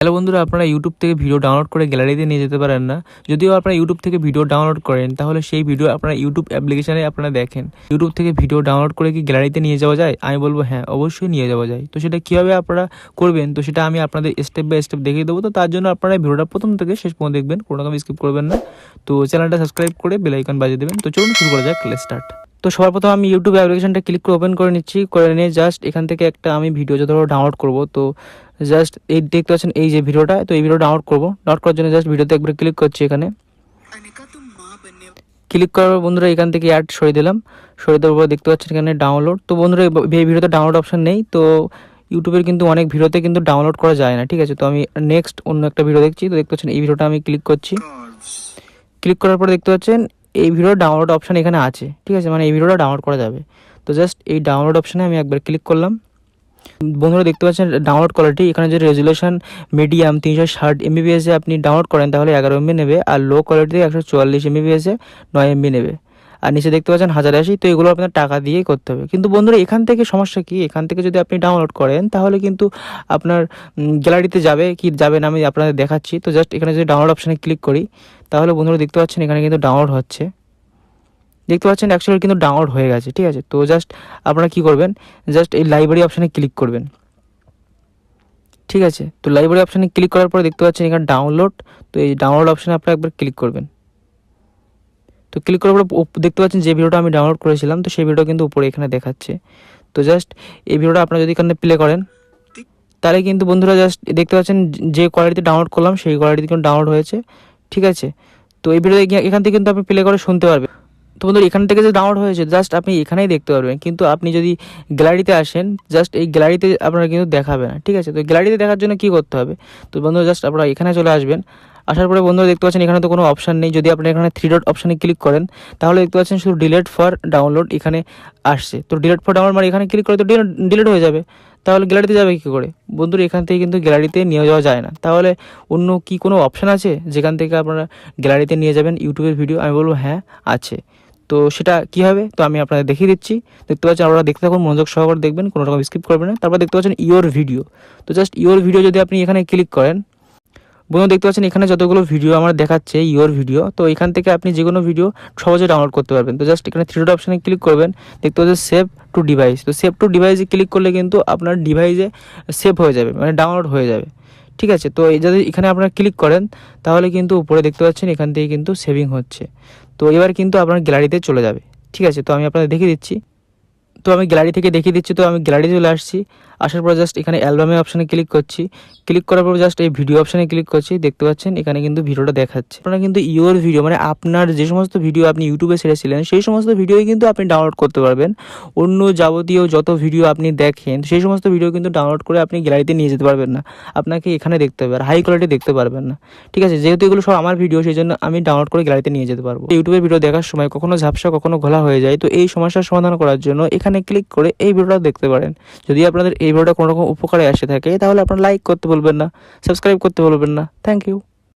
Hello বন্ধুরা, আপনারা YouTube থেকে ভিডিও ডাউনলোড করে গ্যালারিতে নিয়ে যেতে পারেন না। যদিও আপনারা ইউটিউব থেকে ভিডিও ডাউনলোড করেন, তাহলে সেই ভিডিও আপনারা ইউটিউব অ্যাপ্লিকেশনে আপনারা দেখেন। ইউটিউব থেকে ভিডিও ডাউনলোড করে কি গ্যালারিতে নিয়ে যাওয়া যায়? আমি বলবো হ্যাঁ, অবশ্যই নিয়ে যাওয়া যায়। তো সেটা কীভাবে আপনারা করবেন, তো সেটা আমি আপনাদের স্টেপ বাই স্টেপ দেখিয়ে দেবো। তো তার জন্য আপনারা ভিডিওটা প্রথম থেকে শেষ পর্যন্ত দেখবেন, কোনো রকম স্কিপ করবেন না। তো চ্যানেলটা সাবস্ক্রাইব করে বেল আইকন বাজিয়ে দেবেন। তো চলুন শুরু করা যাক, লেটস স্টার্ট। তো সবার প্রথম আমি ইউটিউব অ্যাপ্লিকেশনটা ক্লিক করে ওপেন করে নিচ্ছি। করে নিয়ে জাস্ট এখান থেকে একটা আমি ভিডিও যত ডাউনলোড করব, তো জাস্ট এই দেখতে পাচ্ছেন এই যে ভিডিওটা, তো এই ভিডিও ডাউনলোড করবো। ডাউনলোড করার জন্য জাস্ট ভিডিওতে একবার ক্লিক করছি। এখানে ক্লিক করার বন্ধুরা এখান থেকে অ্যাড সরিয়ে দিলাম। সরিয়ে দেওয়ার পর দেখতে পাচ্ছেন এখানে ডাউনলোড। তো বন্ধুরা এই ভিডিওতে ডাউনলোড অপশন নেই, তো ইউটিউবের কিন্তু অনেক ভিডিওতে কিন্তু ডাউনলোড করা যায় না, ঠিক আছে। তো আমি নেক্সট অন্য একটা ভিডিও দেখছি। তো দেখতে পাচ্ছেন এই ভিডিওটা আমি ক্লিক করছি। ক্লিক করার পর দেখতে পাচ্ছেন এই ভিডিওর ডাউনলোড অপশান এখানে আছে, ঠিক আছে, মানে এই ভিডিওটা ডাউনলোড করা যাবে। তো জাস্ট এই ডাউনলোড অপশানে আমি একবার ক্লিক করলাম। বন্ধুরা দেখতে পাচ্ছেন ডাউনলোড কোয়ালিটি এখানে যে রেজুলেশন মিডিয়াম 360 MBPS আপনি ডাউনলোড করেন তাহলে 11 MB নেবে, আর লো কোয়ালিটি 144 MBPS 9 MB নেবে, আর নিচে দেখতে পাচ্ছেন 1080। তো এগুলো আপনার টাকা দিয়েই করতে হবে। কিন্তু বন্ধুরা এখান থেকে সমস্যা কি, এখান থেকে যদি আপনি ডাউনলোড করেন তাহলে কিন্তু আপনার গ্যালারিতে যাবে কি যাবে না আমি আপনাদের দেখাচ্ছি। তো জাস্ট এখানে যদি ডাউনলোড অপশানে ক্লিক করি তাহলে বন্ধুরা দেখতে পাচ্ছেন এখানে কিন্তু ডাউনলোড হচ্ছে। দেখতে পাচ্ছেন অ্যাকচুয়ালি কিন্তু ডাউনলোড হয়ে গেছে, ঠিক আছে। তো জাস্ট আপনারা কী করবেন, জাস্ট এই লাইব্রেরি অপশানে ক্লিক করবেন, ঠিক আছে। তো লাইব্রেরি অপশানে ক্লিক করার পরে দেখতে পাচ্ছেন এখানে ডাউনলোড। তো এই ডাউনলোড অপশানে আপনারা একবার ক্লিক করবেন। তো ক্লিক করার পরে দেখতে পাচ্ছেন যে ভিডিওটা আমি ডাউনলোড করেছিলাম, তো সেই ভিডিও কিন্তু উপরে এখানে দেখাচ্ছে। তো জাস্ট এই ভিডিওটা আপনারা যদি এখানে প্লে করেন তাহলে কিন্তু বন্ধুরা জাস্ট দেখতে পাচ্ছেন যে কোয়ালিটিতে ডাউনলোড করলাম সেই কোয়ালিটিতে কিন্তু ডাউনলোড হয়েছে, ঠিক আছে। তো এই ভিডিও এখান থেকে কিন্তু আপনি প্লে করে শুনতে পারবেন। তো বন্ধুরা এখান থেকে যে ডাউনলোড হয়েছে জাস্ট আপনি এখানেই দেখতে পারবেন, কিন্তু আপনি যদি গ্যালারিতে আসেন জাস্ট এই গ্যালারিতে আপনারা কিন্তু দেখাবে না, ঠিক আছে। তো গ্যালারিতে দেখার জন্য কী করতে হবে, তো বন্ধুরা জাস্ট আপনারা এখানে চলে আসবেন। আসার পরে বন্ধুরা দেখতে পাচ্ছেন এখানে তো কোনো অপশান নেই। যদি আপনি এখানে 3 ডট অপশানে ক্লিক করেন তাহলে দেখতে পাচ্ছেন শুধু ডিলেট ফর ডাউনলোড এখানে আসছে। তো ডিলেট ফর ডাউনলোড মানে এখানে ক্লিক করে তো ডিলেট হয়ে যাবে, তাহলে গ্যালারিতে যাবে কী করে? বন্ধুরা এখান থেকে কিন্তু গ্যালারিতে নিয়ে যাওয়া যায় না। তাহলে অন্য কি কোনো অপশান আছে যেখান থেকে আপনারা গ্যালারিতে নিয়ে যাবেন ইউটিউবের ভিডিও? আমি বলবো হ্যাঁ আছে। তো সেটা কী হবে, তো আমি আপনাদের দেখিয়ে দিচ্ছি। দেখতে পাচ্ছেন আপনারা দেখতে থাকুন, মনোযোগ সহকারে দেখবেন, কোনো রকম স্কিপ করবেন না। তারপর দেখতে পাচ্ছেন ইওর ভিডিও। তো জাস্ট ইওর ভিডিও যদি আপনি এখানে ক্লিক করেন, বন্ধু দেখতে পাচ্ছেন এখানে যতগুলো ভিডিও আমার দেখাচ্ছে ইওর ভিডিও, তো এখান থেকে আপনি যে কোনো ভিডিও সহজে ডাউনলোড করতে পারবেন। তো জাস্ট এখানে 3 ডট অপশানে ক্লিক করবেন, দেখতে পাচ্ছেন সেভ টু ডিভাইস। তো সেভ টু ডিভাইসে ক্লিক করলে কিন্তু আপনার ডিভাইসে সেভ হয়ে যাবে, মানে ডাউনলোড হয়ে যাবে, ঠিক আছে। তো এই যদি এখানে আপনারা ক্লিক করেন তাহলে কিন্তু উপরে দেখতে পাচ্ছেন এখান থেকে কিন্তু সেভিং হচ্ছে। তো এবার কিন্তু আপনার গ্যালারিতে চলে যাবে, ঠিক আছে। তো আমি আপনাদের দেখিয়ে দিচ্ছি। তো আমি গ্যালারি থেকে দেখিয়ে দিচ্ছি। তো আমি গ্যালারিতে চলে আসছি। আসার পর জাস্ট এখানে অ্যালবামের অপশানে ক্লিক করছি। ক্লিক করার পর জাস্ট এই ভিডিও অপশানে ক্লিক করছি। দেখতে পাচ্ছেন এখানে কিন্তু ভিডিওটা দেখাচ্ছে। আপনারা কিন্তু ইওর ভিডিও মানে আপনার যে সমস্ত ভিডিও আপনি ইউটিউবে ছেড়েছিলেন সেই সমস্ত ভিডিওই কিন্তু আপনি ডাউনলোড করতে পারবেন। অন্য যাবতীয় যত ভিডিও আপনি দেখেন সেই সমস্ত ভিডিও কিন্তু ডাউনলোড করে আপনি গ্যালারিতে নিয়ে যেতে পারবেন না, আপনাকে এখানে দেখতে হবে, আর হাই কোয়ালিটি দেখতে পারবেন না, ঠিক আছে। যেহেতু এগুলো সব আমার ভিডিও সেই জন্য আমি ডাউনলোড করে গ্যালারিতে নিয়ে যেতে পারবো। ইউটিউবের ভিডিও দেখার সময় কখনো ঝাপসা কখনো ঘোলা হয়ে যায়, তো এই সমস্যার সমাধান করার জন্য এখানে ক্লিক করে এই ভিডিওটা দেখতে পারেন। যদি আপনাদের এই ভিডিওটা কোনো রকম উপকারে আসে থাকে তাহলে আপনারা লাইক করতে বলবেন না, সাবস্ক্রাইব করতে বলবেন না। Thank you.